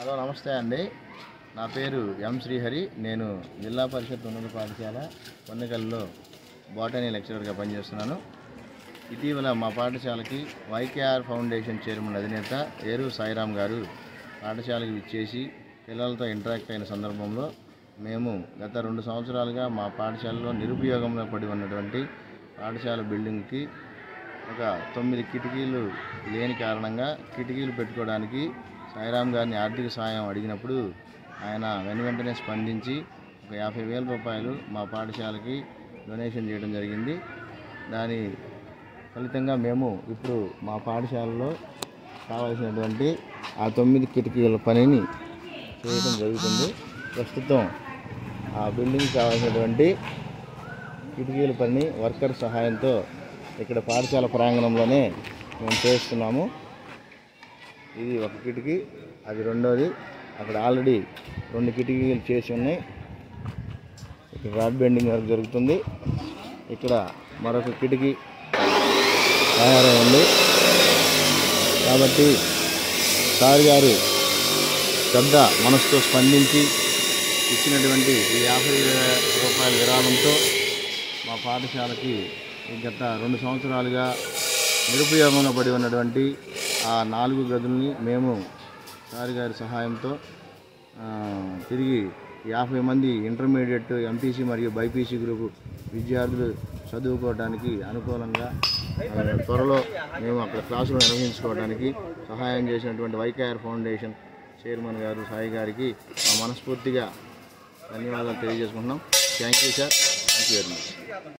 Hello నమస్తే అండి. నా పేరు ఎం శ్రీహరి. నేను జిల్లా పరిషత్ ఉన్నత పాఠశాల కొన్నికల్లో బాటనీ లెక్చరర్గా పనిచేస్తున్నాను. ఇటీవల మా పాఠశాలకి వైకేఆర్ ఫౌండేషన్ చైర్మన్ అధినేత ఏరు సాయిరామ్ గారు పాఠశాలకు విచ్చేసి పిల్లలతో ఇంటరాక్ట్ అయిన సందర్భంలో మేము గత 2 సంవత్సరాలుగా మా పాఠశాలలో నిరుపయోగంలో పడి ఉన్నటువంటి పాఠశాల బిల్డింగ్కి ఒక 9 కిటికీలు లేని కారణంగా కిటికీలు పెట్టుకోవడానికి సాయిరామ్ గారిని ఆర్థిక సహాయం అడిగినప్పుడు ఆయన వెంటనే స్పందించి ఒక 50,000 రూపాయలు మా పాఠశాలకి డొనేషన్ చేయడం జరిగింది. దాని ఫలితంగా మేము ఇప్పుడు మా పాఠశాలలో కావాల్సినటువంటి ఆ 9 కిటికీల పనిని చేయడం జరుగుతుంది. ప్రస్తుతం ఆ బిల్డింగ్ కావాల్సినటువంటి కిటికీల పని వర్కర్ సహాయంతో ఇక్కడ పాఠశాల ప్రాంగణంలోనే మేము చేస్తున్నాము. ఇది ఒక కిటికీ, అది రెండోది. అక్కడ ఆల్రెడీ 2 కిటికీలు చేసి ఉన్నాయి. ఇక్కడ రాడ్ బెండింగ్ వర్క్ జరుగుతుంది. ఇక్కడ మరొక కిటికీ తయారై ఉంది. కాబట్టి సార్ గారు పెద్ద మనసుతో స్పందించి ఇచ్చినటువంటి ఈ 50,000 రూపాయల విరాళంతో మా పాఠశాలకి గత 2 సంవత్సరాలుగా నిరుపయోగంగా పడి ఉన్నటువంటి ఆ 4 గదుల్ని మేము సార్ గారి సహాయంతో తిరిగి 50 మంది ఇంటర్మీడియట్, ఎంపీసీ మరియు బైపీసీ గ్రూపు విద్యార్థులు చదువుకోవడానికి అనుకూలంగా త్వరలో మేము అక్కడ క్లాసులు నిర్వహించుకోవడానికి సహాయం చేసినటువంటి వైకేఆర్ ఫౌండేషన్ చైర్మన్ గారు సాయి గారికి మా మనస్ఫూర్తిగా ధన్యవాదాలు తెలియజేసుకుంటున్నాం. Thank you sir. Thank you very much.